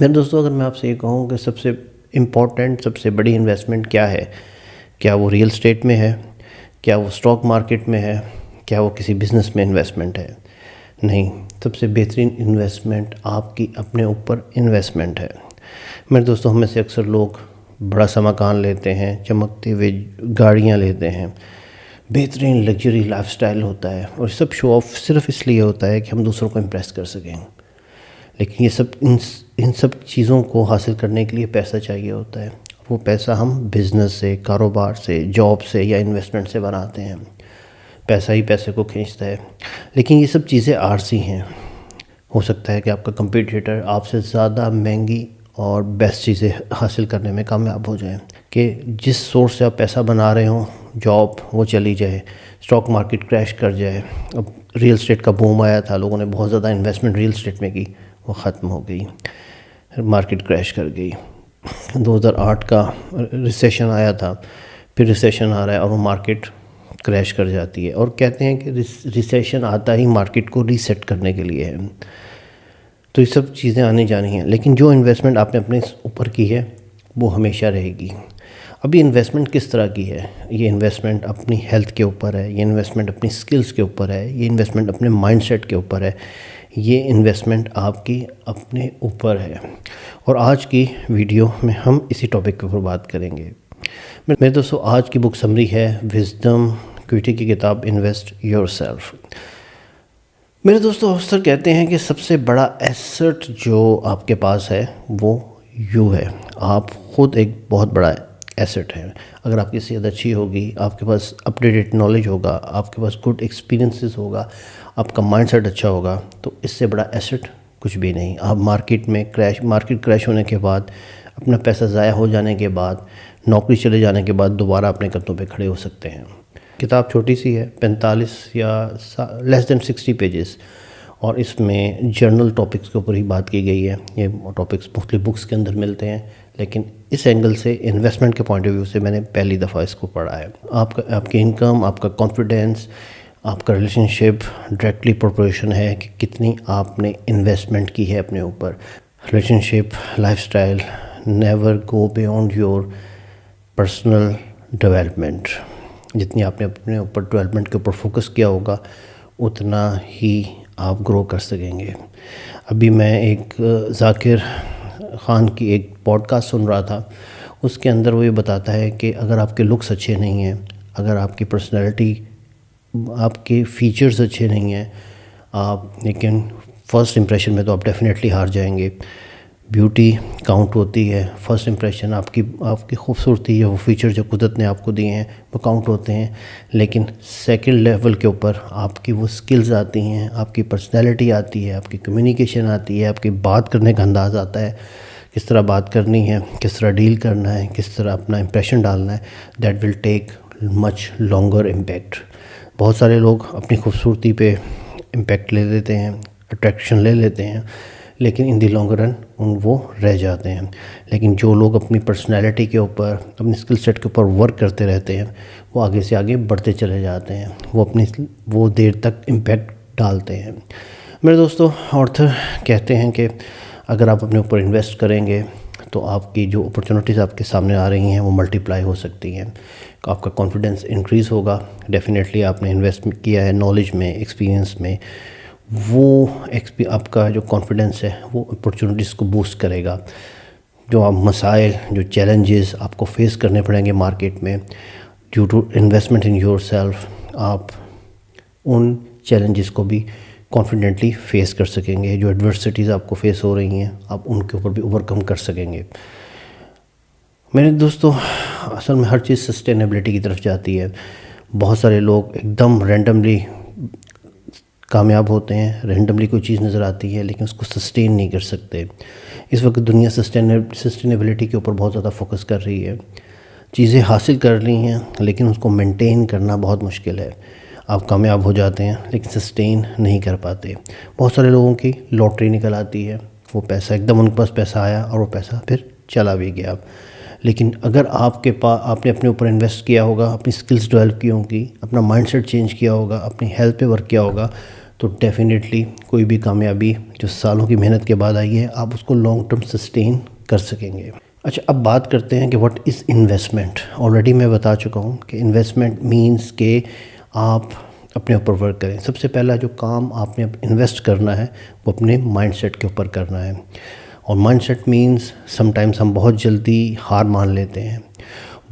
میرے دوستوں، اگر میں آپ سے یہ کہوں کہ سب سے امپورٹنٹ، سب سے بڑی انویسٹمنٹ کیا ہے، کیا وہ ریئل اسٹیٹ میں ہے، کیا وہ اسٹاک مارکیٹ میں ہے، کیا وہ کسی بزنس میں انویسٹمنٹ ہے؟ نہیں، سب سے بہترین انویسٹمنٹ آپ کی اپنے اوپر انویسٹمنٹ ہے۔ میرے دوستوں، ہم میں سے اکثر لوگ بڑا سا مکان لیتے ہیں، چمکتے ہوئے گاڑیاں لیتے ہیں، بہترین لگژری لائف سٹائل ہوتا ہے، اور سب شو آف صرف اس لیے ہوتا ہے کہ ہم دوسروں کو امپریس کر سکیں۔ لیکن یہ سب ان سب چیزوں کو حاصل کرنے کے لیے پیسہ چاہیے ہوتا ہے۔ وہ پیسہ ہم بزنس سے، کاروبار سے، جاب سے یا انویسٹمنٹ سے بناتے ہیں۔ پیسہ ہی پیسے کو کھینچتا ہے۔ لیکن یہ سب چیزیں عارضی ہیں۔ ہو سکتا ہے کہ آپ کا کمپیٹیٹر آپ سے زیادہ مہنگی اور بیسٹ چیزیں حاصل کرنے میں کامیاب ہو جائیں، کہ جس سورس سے آپ پیسہ بنا رہے ہوں، جاب وہ چلی جائے، اسٹاک مارکیٹ کریش کر جائے۔ اب ریئل اسٹیٹ کا بوم آیا تھا، لوگوں نے بہت زیادہ انویسٹمنٹ ریئل اسٹیٹ میں کی، وہ ختم ہو گئی، مارکیٹ کریش کر گئی۔ 2008 کا ریسیشن آیا تھا، پھر ریسیشن آ رہا ہے اور وہ مارکیٹ کریش کر جاتی ہے، اور کہتے ہیں کہ ریسیشن آتا ہی مارکیٹ کو ریسیٹ کرنے کے لیے ہے۔ تو یہ سب چیزیں آنے جانی ہیں، لیکن جو انویسٹمنٹ آپ نے اپنے اوپر کی ہے وہ ہمیشہ رہے گی۔ اب یہ انویسٹمنٹ کس طرح کی ہے؟ یہ انویسٹمنٹ اپنی ہیلتھ کے اوپر ہے، یہ انویسٹمنٹ اپنی سکلز کے اوپر ہے، یہ انویسٹمنٹ اپنے مائنڈ سیٹ کے اوپر ہے، یہ انویسٹمنٹ آپ کی اپنے اوپر ہے۔ اور آج کی ویڈیو میں ہم اسی ٹاپک کے اوپر بات کریں گے۔ میرے دوستو، آج کی بک سمری ہے وزڈم کویٹی کی کتاب انویسٹ یور سیلف۔ میرے دوستو، اکثر کہتے ہیں کہ سب سے بڑا ایسٹ جو آپ کے پاس ہے وہ یو ہے۔ آپ خود ایک بہت بڑا ایسٹ ہے۔ اگر آپ کی صحت اچھی ہوگی، آپ کے پاس اپ ٹو ڈیٹ نالج ہوگا، آپ کے پاس گڈ ایکسپیرینسز ہوگا، آپ کا مائنڈ سیٹ اچھا ہوگا، تو اس سے بڑا ایسٹ کچھ بھی نہیں۔ آپ مارکیٹ کریش ہونے کے بعد، اپنا پیسہ ضائع ہو جانے کے بعد، نوکری چلے جانے کے بعد دوبارہ اپنے قدموں پہ کھڑے ہو سکتے ہیں۔ کتاب چھوٹی سی ہے، 45 یا لیس دین 60 پیجز، اور اس میں جرنل ٹاپکس کے اوپر ہی بات کی گئی ہے۔ یہ ٹاپکس مختلف بکس کے اندر ملتے ہیں، لیکن اس اینگل سے، انویسٹمنٹ کے پوائنٹ آف ویو سے میں نے پہلی دفعہ اس کو پڑھا ہے۔ آپ کی انکم، آپ کا کانفیڈینس، آپ کا ریلیشن شپ ڈائریکٹلی پروپورشن ہے کہ کتنی آپ نے انویسٹمنٹ کی ہے اپنے اوپر۔ Relation ship, life style, never go beyond your personal development. جتنی آپ نے اپنے اوپر ڈیولپمنٹ کے اوپر فوکس کیا ہوگا، اتنا ہی آپ گرو کر سکیں گے۔ ابھی میں ایک ذاکر خان کی ایک پوڈ کاسٹ سن رہا تھا، اس کے اندر وہ یہ بتاتا ہے کہ اگر آپ کے لکس اچھے نہیں ہیں، اگر آپ کی پرسنالٹی، آپ کے فیچرز اچھے نہیں ہیں، لیکن فرسٹ امپریشن میں تو آپ ڈیفینیٹلی ہار جائیں گے۔ بیوٹی کاؤنٹ ہوتی ہے، فرسٹ امپریشن، آپ کی خوبصورتی یا وہ فیچر جو قدرت نے آپ کو دیے ہیں وہ کاؤنٹ ہوتے ہیں، لیکن سیکنڈ لیول کے اوپر آپ کی وہ سکلز آتی ہیں، آپ کی پرسنالٹی آتی ہے، آپ کی کمیونیکیشن آتی ہے، آپ کی بات کرنے کا انداز آتا ہے، کس طرح بات کرنی ہے، کس طرح ڈیل کرنا ہے، کس طرح اپنا امپریشن ڈالنا ہے۔ That will take much longer impact. بہت سارے لوگ اپنی خوبصورتی پہ امپیکٹ لے لیتے ہیں، اٹریکشن لے لیتے ہیں، لیکن ان دی لانگ رن وہ رہ جاتے ہیں۔ لیکن جو لوگ اپنی پرسنالٹی کے اوپر، اپنی اسکل سیٹ کے اوپر ورک کرتے رہتے ہیں، وہ آگے سے آگے بڑھتے چلے جاتے ہیں، وہ دیر تک امپیکٹ ڈالتے ہیں۔ میرے دوستو، آتھر کہتے ہیں کہ اگر آپ اپنے اوپر انویسٹ کریں گے تو آپ کی جو اپرچونٹیز آپ کے سامنے آ رہی ہیں وہ ملٹیپلائی ہو سکتی ہیں۔ آپ کا کانفیڈنس انکریز ہوگا۔ ڈیفینیٹلی آپ نے انویسٹ کیا ہے نالج میں، ایکسپیرینس میں، وہ آپ کا جو کانفیڈنس ہے وہ اپرچونٹیز کو بوسٹ کرے گا۔ جو آپ مسائل، جو چیلنجز آپ کو فیس کرنے پڑیں گے مارکیٹ میں، due to investment in yourself, آپ ان چیلنجز کو بھی کانفیڈنٹلی فیس کر سکیں گے۔ جو ایڈورسٹیز آپ کو فیس ہو رہی ہیں، آپ ان کے اوپر بھی اوورکم کر سکیں گے۔ میرے دوستو، اصل میں ہر چیز سسٹینیبلٹی کی طرف جاتی ہے۔ بہت سارے لوگ ایک دم رینڈملی کامیاب ہوتے ہیں، رینڈملی کوئی چیز نظر آتی ہے لیکن اس کو سسٹین نہیں کر سکتے۔ اس وقت دنیا سسٹینیبلٹی کے اوپر بہت زیادہ فوکس کر رہی ہے۔ چیزیں حاصل کر لی ہیں لیکن اس کو مینٹین کرنا بہت مشکل ہے۔ آپ کامیاب ہو جاتے ہیں لیکن سسٹین نہیں کر پاتے۔ بہت سارے لوگوں کی لاٹری نکل آتی ہے، وہ پیسہ ایک دم ان کے پاس پیسہ آیا اور وہ پیسہ پھر چلا بھی گیا۔ لیکن اگر آپ نے اپنے اوپر انویسٹ کیا ہوگا، اپنی سکلز ڈیولپ کی ہوں گی، اپنا مائنڈ سیٹ چینج کیا ہوگا، اپنی ہیلتھ پہ ورک کیا ہوگا، تو ڈیفینیٹلی کوئی بھی کامیابی جو سالوں کی محنت کے بعد آئی ہے آپ اس کو لانگ ٹرم سسٹین کر سکیں گے۔ اچھا، اب بات کرتے ہیں کہ واٹ از انویسٹمنٹ۔ آلریڈی میں بتا چکا ہوں کہ انویسٹمنٹ مینس کہ آپ اپنے اوپر ورک کریں۔ سب سے پہلا جو کام آپ نے انویسٹ کرنا ہے وہ اپنے مائنڈ سیٹ کے اوپر کرنا ہے، اور mindset means sometimes ہم بہت جلدی ہار مان لیتے ہیں،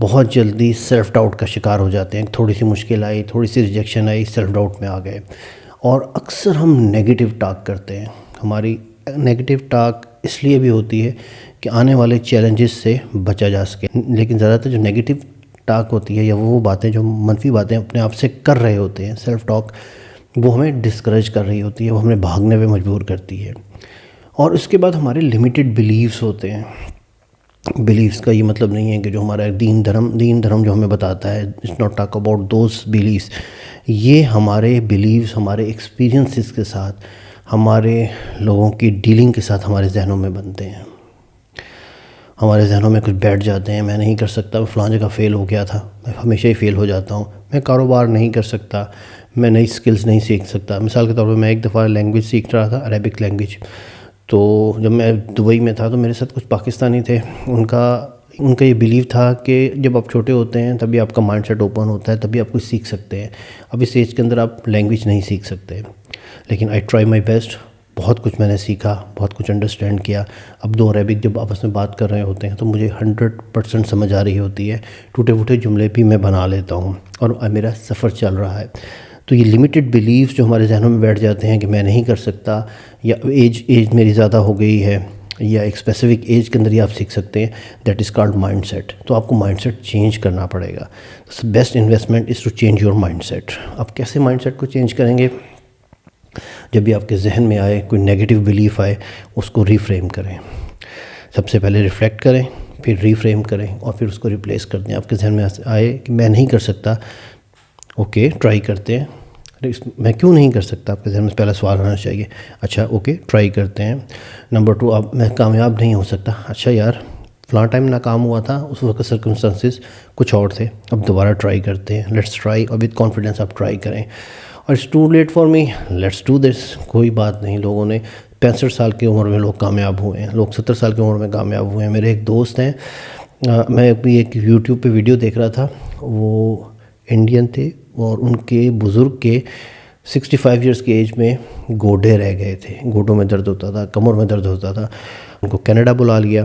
بہت جلدی سیلف ڈاؤٹ کا شکار ہو جاتے ہیں۔ تھوڑی سی مشکل آئی، تھوڑی سی ریجیکشن آئی، سیلف ڈاؤٹ میں آ گئے، اور اکثر ہم نیگیٹو ٹاک کرتے ہیں۔ ہماری نیگیٹو ٹاک اس لیے بھی ہوتی ہے کہ آنے والے چیلنجز سے بچا جا سکے، لیکن زیادہ تر جو نیگیٹو ٹاک ہوتی ہے یا وہ باتیں جو منفی باتیں اپنے آپ سے کر رہے ہوتے ہیں، سیلف ٹاک، وہ ہمیں ڈسکریج کر رہی ہوتی ہے، وہ ہمیں بھاگنے پہ مجبور کرتی ہے۔ اور اس کے بعد ہمارے لمیٹڈ بلیفز ہوتے ہیں۔ بلیفز کا یہ مطلب نہیں ہے کہ جو ہمارا دین دھرم جو ہمیں بتاتا ہے، it's not talk about those beliefs. یہ ہمارے بلیفز ہمارے ایکسپیرینسز کے ساتھ، ہمارے لوگوں کی ڈیلنگ کے ساتھ ہمارے ذہنوں میں بنتے ہیں۔ ہمارے ذہنوں میں کچھ بیٹھ جاتے ہیں، میں نہیں کر سکتا، میں فلاں جگہ فیل ہو گیا تھا، میں ہمیشہ ہی فیل ہو جاتا ہوں، میں کاروبار نہیں کر سکتا، میں نئی سکلز نہیں سیکھ سکتا۔ مثال کے طور پہ میں ایک دفعہ لینگویج سیکھ رہا تھا، عربک لینگویج، تو جب میں دبئی میں تھا تو میرے ساتھ کچھ پاکستانی تھے۔ ان کا یہ بیلیو تھا کہ جب آپ چھوٹے ہوتے ہیں تبھی آپ کا مائنڈ سیٹ اوپن ہوتا ہے، تبھی آپ کچھ سیکھ سکتے ہیں۔ اب اس ایج کے اندر آپ لینگویج نہیں سیکھ سکتے، لیکن آئی ٹرائی مائی بیسٹ۔ بہت کچھ میں نے سیکھا، بہت کچھ انڈرسٹینڈ کیا۔ اب دو عربک جب آپس میں بات کر رہے ہوتے ہیں تو مجھے 100% سمجھ آ رہی ہوتی ہے، ٹوٹے پھوٹے جملے بھی میں بنا لیتا ہوں، اور میرا سفر چل رہا ہے۔ تو یہ لمیٹڈ بیلیفز جو ہمارے ذہنوں میں بیٹھ جاتے ہیں کہ میں نہیں کر سکتا، یا ایج میری زیادہ ہو گئی ہے، یا ایک اسپیسیفک ایج کے اندر ہی آپ سیکھ سکتے ہیں، that is called mindset. تو آپ کو مائنڈ سیٹ چینج کرنا پڑے گا۔ Best investment is to change your mindset. آپ کیسے مائنڈ سیٹ کو چینج کریں گے؟ جب بھی آپ کے ذہن میں آئے کوئی نیگیٹو بلیف آئے، اس کو ری فریم کریں۔ سب سے پہلے ریفلیکٹ کریں، پھر ری فریم کریں، اور پھر اس کو ریپلیس کر دیں۔ آپ کے ذہن میں آئے کہ میں نہیں کر سکتا، اوکے ٹرائی کرتے ہیں۔ میں کیوں نہیں کر سکتا؟ آپ کے ذہن میں پہلا سوال آنا چاہیے، اچھا اوکے ٹرائی کرتے ہیں۔ نمبر 2، اب میں کامیاب نہیں ہو سکتا، اچھا یار فلاں ٹائم ناکام ہوا تھا، اس وقت سرکمسٹانسز کچھ اور تھے، اب دوبارہ ٹرائی کرتے ہیں، لیٹس ٹرائی، اور وتھ کانفیڈنس آپ ٹرائی کریں۔ اور it's too late for me, let's do this. کوئی بات نہیں، لوگوں نے 65 سال کی عمر میں لوگ کامیاب ہوئے ہیں، لوگ 70 سال کی عمر میں کامیاب ہوئے ہیں۔ میرے ایک دوست ہیں، میں ابھی ایک یوٹیوب پہ ویڈیو دیکھ رہا تھا، وہ انڈین تھے، اور ان کے بزرگ کے 65 ایئرس کی ایج میں گوڈے رہ گئے تھے، گوڈوں میں درد ہوتا تھا، کمر میں درد ہوتا تھا۔ ان کو کینیڈا بلا لیا،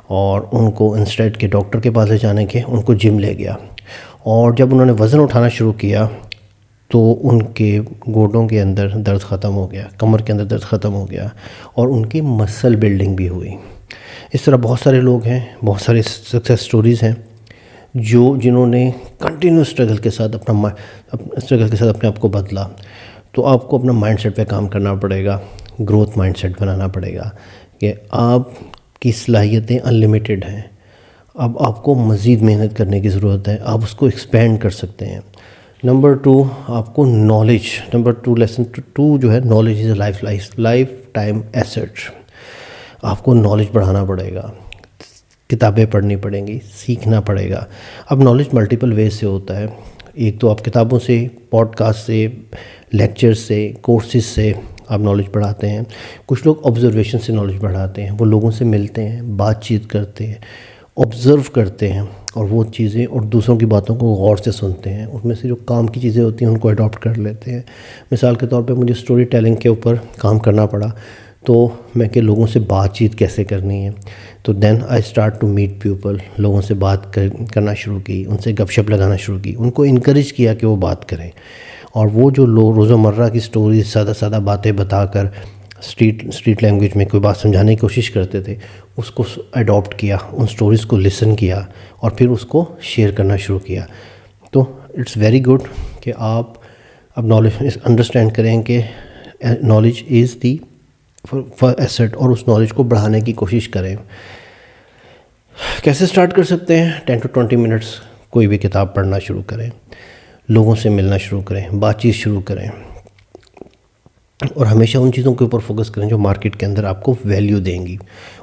اور ان کو انسٹیڈ کے ڈاکٹر کے پاس لے جانے کے ان کو جم لے گیا، اور جب انہوں نے وزن اٹھانا شروع کیا تو ان کے گوڈوں کے اندر درد ختم ہو گیا، کمر کے اندر درد ختم ہو گیا، اور ان کی مسل بلڈنگ بھی ہوئی۔ اس طرح بہت سارے لوگ ہیں، بہت سارے سکسیس سٹوریز ہیں جنہوں نے کنٹینیو اسٹرگل کے ساتھ اپنے آپ کو بدلا۔ تو آپ کو اپنا مائنڈ سیٹ پہ کام کرنا پڑے گا، گروتھ مائنڈ سیٹ بنانا پڑے گا کہ آپ کی صلاحیتیں انلمیٹڈ ہیں، اب آپ کو مزید محنت کرنے کی ضرورت ہے، آپ اس کو ایکسپینڈ کر سکتے ہیں۔ نمبر 2، آپ کو نالج، لیسن 2 جو ہے، knowledge is a lifetime asset. آپ کو نالج بڑھانا پڑے گا، کتابیں پڑھنی پڑیں گی، سیکھنا پڑے گا۔ اب نالج ملٹیپل ویز سے ہوتا ہے، ایک تو آپ کتابوں سے، پوڈ کاسٹ سے، لیکچر سے، کورسز سے آپ نالج بڑھاتے ہیں۔ کچھ لوگ آبزرویشن سے نالج بڑھاتے ہیں، وہ لوگوں سے ملتے ہیں، بات چیت کرتے ہیں، آبزرو کرتے ہیں، اور وہ چیزیں اور دوسروں کی باتوں کو غور سے سنتے ہیں، ان میں سے جو کام کی چیزیں ہوتی ہیں ان کو اڈاپٹ کر لیتے ہیں۔ مثال کے طور پہ مجھے اسٹوری ٹیلنگ کے اوپر کام کرنا پڑا، تو میں کہ لوگوں سے بات چیت کیسے کرنی ہے، تو then I start to meet people, لوگوں سے بات کرنا شروع کی، ان سے گپ شپ لگانا شروع کی، ان کو انکریج کیا کہ وہ بات کریں، اور وہ جو لوگ روزمرہ کی سٹوریز سادہ باتیں بتا کر اسٹریٹ لینگویج میں کوئی بات سمجھانے کی کوشش کرتے تھے، اس کو اڈاپٹ کیا، ان سٹوریز کو لسن کیا، اور پھر اس کو شیئر کرنا شروع کیا۔ تو اٹس ویری گڈ کہ آپ اب نالج انڈرسٹینڈ کریں کہ نالج از دی ایسٹ، اور اس نالج کو بڑھانے کی کوشش کریں۔ کیسے سٹارٹ کر سکتے ہیں؟ 10 to 20 منٹس کوئی بھی کتاب پڑھنا شروع کریں، لوگوں سے ملنا شروع کریں، بات چیت شروع کریں، اور ہمیشہ ان چیزوں کے اوپر فوکس کریں جو مارکیٹ کے اندر آپ کو ویلیو دیں گی۔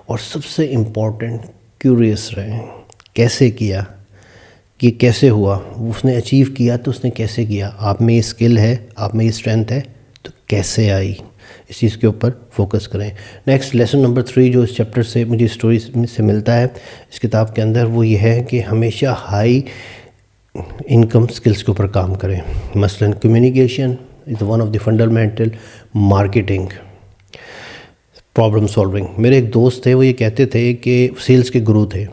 اور سب سے امپورٹنٹ، کیوریس رہیں، کیسے کیا، یہ کیسے ہوا، اس نے اچیو کیا تو اس نے کیسے کیا، آپ میں یہ اسکل ہے، آپ میں یہ اسٹرینتھ ہے، تو کیسے آئی، اس چیز کے اوپر فوکس کریں۔ نیکسٹ لیسن نمبر 3 جو اس چیپٹر سے مجھے اسٹوری سے ملتا ہے اس کتاب کے اندر، وہ یہ ہے کہ ہمیشہ ہائی انکم سکلز کے اوپر کام کریں۔ مثلاً communication is one of the fundamental, marketing, problem solving. میرے ایک دوست تھے، وہ یہ کہتے تھے کہ سیلز کے گرو تھے،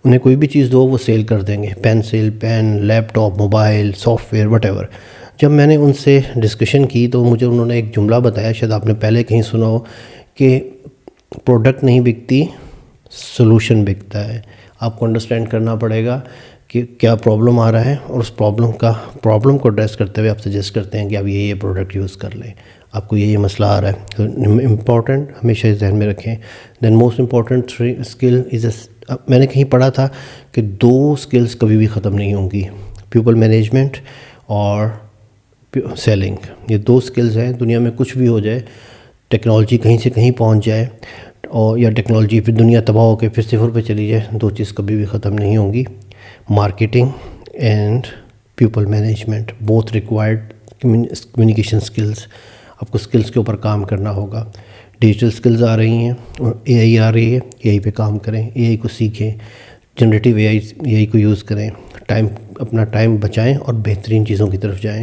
انہیں کوئی بھی چیز دو وہ سیل کر دیں گے، pen, laptop, mobile, software, whatever. جب میں نے ان سے ڈسکشن کی تو مجھے انہوں نے ایک جملہ بتایا، شاید آپ نے پہلے کہیں سنا ہو، کہ پروڈکٹ نہیں بکتی، سولوشن بکتا ہے۔ آپ کو انڈرسٹینڈ کرنا پڑے گا کہ کیا پرابلم آ رہا ہے، اور اس پرابلم کو ایڈریس کرتے ہوئے آپ سجیسٹ کرتے ہیں کہ آپ یہ پروڈکٹ یوز کر لیں، آپ کو یہ مسئلہ آ رہا ہے۔ امپورٹنٹ ہمیشہ اس ذہن میں رکھیں۔ دین موسٹ امپورٹنٹ اسکل از میں نے کہیں پڑھا تھا کہ 2 اسکلز کبھی بھی ختم نہیں ہوں گی، پیپل مینجمنٹ اور سیلنگ۔ یہ 2 اسکلز ہیں، دنیا میں کچھ بھی ہو جائے، ٹیکنالوجی کہیں سے کہیں پہنچ جائے، اور یا ٹیکنالوجی پھر دنیا تباہ ہو کے پھر صفر پہ چلی جائے، 2 چیز کبھی بھی ختم نہیں ہوں گی، marketing and people management, both required communication skills. آپ کو اسکلز کے اوپر کام کرنا ہوگا۔ ڈیجیٹل اسکلز آ رہی ہیں، اور اے آئی آ رہی ہے، اے آئی پہ کام کریں، اے آئی کو سیکھیں، جنریٹیو اے آئی کو یوز کریں، اپنا ٹائم بچائیں اور بہترین چیزوں کی طرف جائیں۔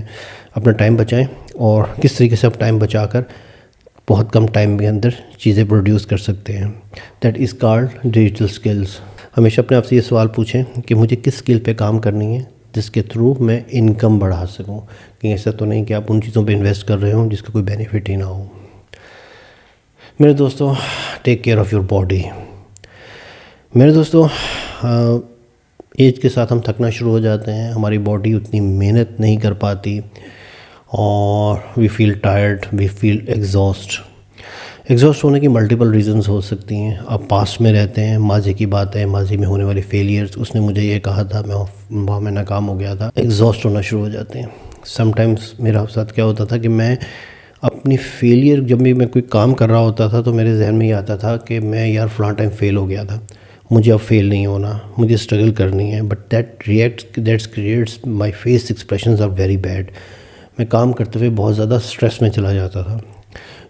اپنا ٹائم بچائیں، اور کس طریقے سے آپ ٹائم بچا کر بہت کم ٹائم کے اندر چیزیں پروڈیوس کر سکتے ہیں، that is called digital skills. ہمیشہ اپنے آپ سے یہ سوال پوچھیں کہ مجھے کس اسکل پہ کام کرنی ہے جس کے تھرو میں انکم بڑھا سکوں۔ کہیں ایسا تو نہیں کہ آپ ان چیزوں پہ انویسٹ کر رہے ہوں جس کا کوئی بینیفٹ ہی نہ ہو۔ میرے دوستو، take care of your body. میرے دوستو، ایج کے ساتھ ہم تھکنا شروع ہو جاتے ہیں، ہماری باڈی اتنی محنت نہیں کر پاتی، اور وی فیل ٹائرڈ، وی فیل ایگزاسٹ ہونے کی ملٹیپل ریزنز ہو سکتی ہیں۔ آپ پاسٹ میں رہتے ہیں، ماضی کی بات ہے، ماضی میں ہونے والی فیلیئرز، اس نے مجھے یہ کہا تھا، میں وہاں میں ناکام ہو گیا تھا، ایگزاسٹ ہونا شروع ہو جاتے ہیں۔ سم ٹائمز میرا ساتھ کیا ہوتا تھا کہ میں اپنی فیلیئر، جب بھی میں کوئی کام کر رہا ہوتا تھا تو میرے ذہن میں یہ آتا تھا کہ میں یار فلاں ٹائم فیل ہو گیا تھا، مجھے اب فیل نہیں ہونا، مجھے اسٹرگل کرنی ہے، but that's creates my face expressions are very bad. میں کام کرتے ہوئے بہت زیادہ اسٹریس میں چلا جاتا تھا۔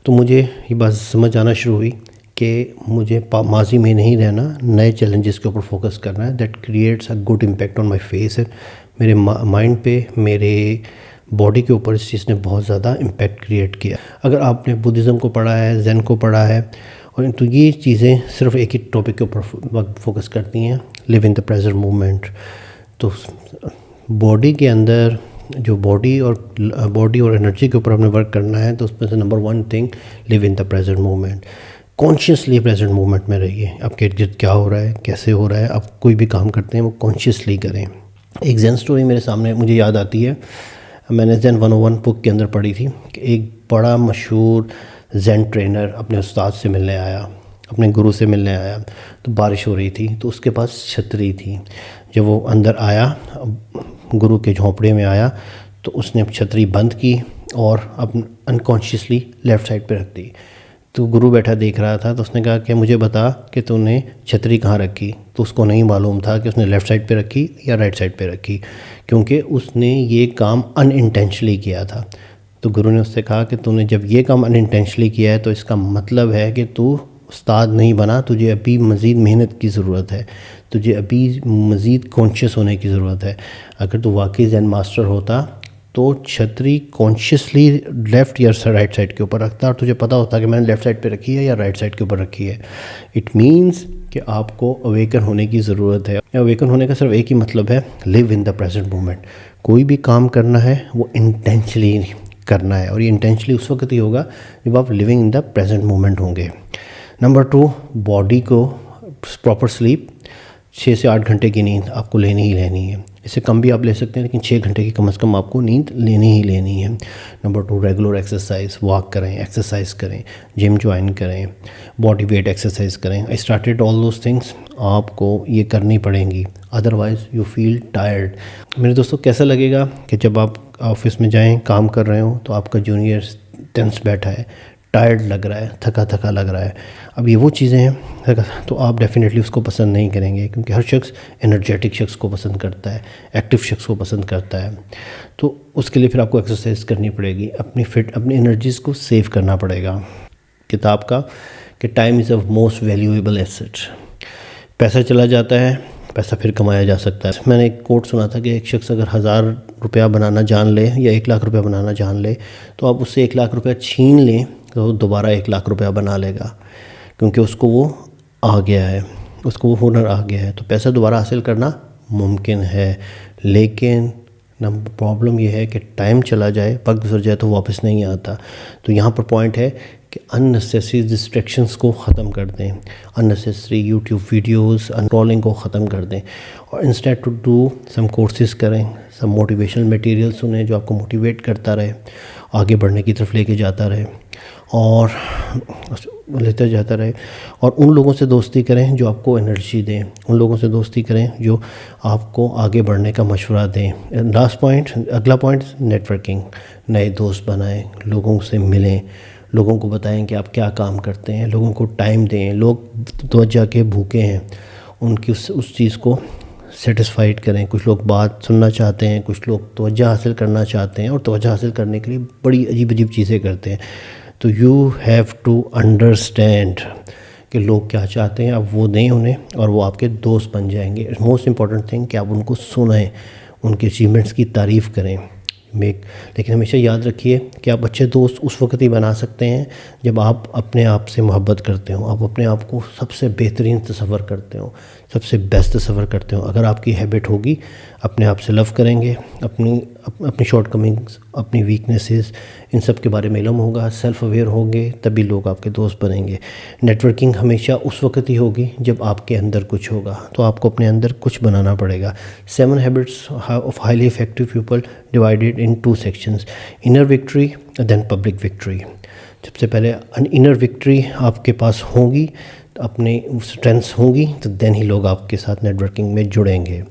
تو مجھے یہ بات سمجھ آنا شروع ہوئی کہ مجھے ماضی میں نہیں رہنا، نئے چیلنجز کے اوپر فوکس کرنا ہے، that creates a good impact on my face. میرے مائنڈ پہ، میرے باڈی کے اوپر اس چیز نے بہت زیادہ امپیکٹ کریٹ کیا۔ اگر آپ نے بدھزم کو پڑھا ہے، زین کو پڑھا ہے، اور تو یہ چیزیں صرف ایک ہی ٹاپک کے اوپر فوکس کرتی ہیں، لیو ان دا پریزنٹ مومنٹ۔ تو باڈی کے اندر جو باڈی اور انرجی کے اوپر ہم نے ورک کرنا ہے، تو اس میں سے number 1 thing, live in the present moment. Consciously present moment میں رہیے، آپ کے ارد گرد کیا ہو رہا ہے، کیسے ہو رہا ہے، آپ کوئی بھی کام کرتے ہیں وہ کانشیسلی کریں۔ ایک زین سٹوری میرے سامنے مجھے یاد آتی ہے، میں نے زین 101 بک کے اندر پڑھی تھی کہ ایک بڑا مشہور زین ٹرینر اپنے استاد سے ملنے آیا، اپنے گرو سے ملنے آیا، تو بارش ہو رہی تھی، تو اس کے پاس چھتری تھی۔ جب وہ اندر آیا، گرو کے جھونپڑے میں آیا، تو اس نے چھتری بند کی اور انکانشیسلی لیفٹ سائڈ پہ رکھ دی۔ تو گرو بیٹھا دیکھ رہا تھا، تو اس نے کہا کہ مجھے بتا کہ تو نے چھتری کہاں رکھی؟ تو اس کو نہیں معلوم تھا کہ اس نے لیفٹ سائڈ پہ رکھی یا رائٹ سائڈ پہ رکھی، کیونکہ اس نے یہ کام ان انٹینشنلی کیا تھا۔ تو گرو نے اس سے کہا کہ تو نے جب یہ کام ان انٹینشنلی کیا ہے تو اس کا مطلب ہے کہ تو استاد نہیں بنا، تجھے ابھی مزید محنت کی ضرورت ہے، تجھے ابھی مزید کانشیس ہونے کی ضرورت ہے۔ اگر تو واقعی زین ماسٹر ہوتا تو چھتری کانشیسلی لیفٹ یا رائٹ سائڈ کے اوپر رکھتا، اور تجھے پتہ ہوتا کہ میں نے لیفٹ سائڈ پہ رکھی ہے یا رائٹ سائڈ کے اوپر رکھی ہے۔ اٹ مینس کہ آپ کو اویکن ہونے کی ضرورت ہے۔ اویکن ہونے کا صرف ایک ہی مطلب ہے، لیو ان دا پریزنٹ مومنٹ۔ کوئی بھی کام کرنا ہے وہ انٹینشنلی کرنا ہے، اور یہ انٹینشنلی اس وقت ہی ہوگا جب آپ living in the present moment ہوں گے۔ نمبر 2، باڈی کو پراپر سلیپ، 6 سے 8 گھنٹے کی نیند آپ کو لینی ہی لینی ہے۔ اس سے کم بھی آپ لے سکتے ہیں، لیکن 6 گھنٹے کی کم از کم آپ کو نیند لینی ہی لینی ہے۔ نمبر 2، ریگولر ایکسرسائز، واک کریں، ایکسرسائز کریں، جم جوائن کریں، باڈی ویٹ ایکسرسائز کریں۔ I started all those things, آپ کو یہ کرنی پڑیں گی، ادروائز یو فیل ٹائرڈ۔ میرے دوستوں، کیسا لگے گا کہ جب آپ آفس میں جائیں، کام کر رہے ہوں، تو آپ کا جونیئر ٹینس بیٹھا ہے، ٹائرڈ لگ رہا ہے، تھکا تھکا لگ رہا ہے. اب یہ وہ چیزیں ہیں تو آپ ڈیفینیٹلی اس کو پسند نہیں کریں گے، کیونکہ ہر شخص انرجیٹک شخص کو پسند کرتا ہے، ایکٹیو شخص کو پسند کرتا ہے. تو اس کے لیے پھر آپ کو ایکسرسائز کرنی پڑے گی، اپنی انرجیز کو سیو کرنا پڑے گا. کتاب کا کہ time is a most valuable asset. پیسہ چلا جاتا ہے، پیسہ پھر کمایا جا سکتا ہے. میں نے ایک کوٹ سنا تھا کہ ایک شخص اگر 1000 روپیہ بنانا جان لے یا 1 لاکھ روپیہ بنانا جان لے، تو آپ اس سے 1 لاکھ روپیہ چھین لیں تو دوبارہ 1 لاکھ روپیہ بنا لے گا، کیونکہ اس کو وہ آ گیا ہے، اس کو وہ ہنر آ گیا ہے. تو پیسہ دوبارہ حاصل کرنا ممکن ہے، لیکن پرابلم یہ ہے کہ ٹائم چلا جائے، وقت گزر جائے تو واپس نہیں آتا. تو یہاں پر پوائنٹ ہے کہ اننیسیسری ڈسٹریکشنز کو ختم کر دیں، اننیسیسری یوٹیوب ویڈیوز انرولنگ کو ختم کر دیں، اور instead to do some courses کریں، سم موٹیویشنل میٹیریل سنیں جو آپ کو موٹیویٹ کرتا رہے، آگے بڑھنے کی طرف لے کے جاتا رہے اور لیتا جاتا رہے. اور ان لوگوں سے دوستی کریں جو آپ کو انرجی دیں، ان لوگوں سے دوستی کریں جو آپ کو آگے بڑھنے کا مشورہ دیں. لاسٹ پوائنٹ، اگلا پوائنٹ، نیٹ ورکنگ. نئے دوست بنائیں، لوگوں سے ملیں، لوگوں کو بتائیں کہ آپ کیا کام کرتے ہیں، لوگوں کو ٹائم دیں. لوگ توجہ کے بھوکے ہیں، ان کی اس چیز کو سیٹسفائیڈ کریں. کچھ لوگ بات سننا چاہتے ہیں، کچھ لوگ توجہ حاصل کرنا چاہتے ہیں، اور توجہ حاصل کرنے کے لیے بڑی عجیب عجیب چیزیں کرتے ہیں. تو یو ہیو ٹو انڈرسٹینڈ کہ لوگ کیا چاہتے ہیں، آپ وہ دیں انہیں اور وہ آپ کے دوست بن جائیں گے. موسٹ امپورٹنٹ تھنگ کہ آپ ان کو سنیں، ان کے اچیومنٹس کی تعریف کریں. لیکن ہمیشہ یاد رکھیے کہ آپ اچھے دوست اس وقت ہی بنا سکتے ہیں جب آپ اپنے آپ سے محبت کرتے ہوں، آپ اپنے آپ کو سب سے بہترین تصور کرتے ہوں، سب سے بیسٹ تصور کرتے ہوں. اگر آپ کی ہیبٹ ہوگی، اپنے آپ سے لو کریں گے، اپنی شارٹ کمنگز، اپنی ویکنیسز، ان سب کے بارے میں علم ہوگا، سیلف اویئر ہوں گے، تبھی لوگ آپ کے دوست بنیں گے. نیٹ ورکنگ ہمیشہ اس وقت ہی ہوگی جب آپ کے اندر کچھ ہوگا. تو آپ کو اپنے اندر کچھ بنانا پڑے گا. 7 habits of highly effective people divided in 2 sections: inner victory then public victory. سب سے پہلے انر وکٹری آپ کے پاس ہوگی، اپنے اسٹرینتھس ہوں گی، تو دین ہی لوگ آپ کے ساتھ نیٹ ورکنگ میں جڑیں گے،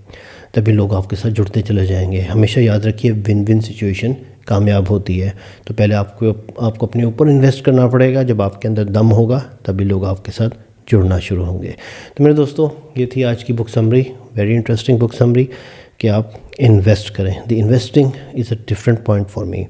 تبھی لوگ آپ کے ساتھ جڑتے چلے جائیں گے. ہمیشہ یاد رکھیے ون ون سچویشن کامیاب ہوتی ہے. تو پہلے آپ کو اپنے اوپر انویسٹ کرنا پڑے گا. جب آپ کے اندر دم ہوگا تبھی لوگ آپ کے ساتھ جڑنا شروع ہوں گے. تو میرے دوستو، یہ تھی آج کی book summary, very interesting book summary کہ آپ انویسٹ کریں. The investing is a different point for me.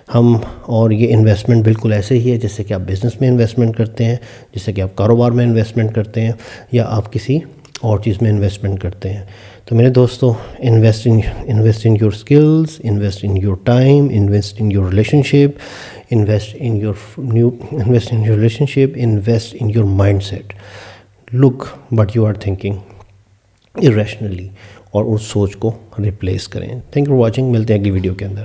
اور یہ انویسٹمنٹ بالکل ایسے ہی ہے جیسے کہ آپ بزنس میں انویسٹمنٹ کرتے ہیں، جیسے کہ آپ کاروبار میں انویسٹمنٹ کرتے ہیں، یا آپ کسی اور چیز میں انویسٹمنٹ کرتے ہیں. تو میرے دوستو، invest in your skills, invest in your time, invest in your relationship, invest in your mindset. Look what you are thinking irrationally, اور اس سوچ کو ریپلیس کریں. Thank you for watching. ملتے ہیں اگلی ویڈیو کے اندر.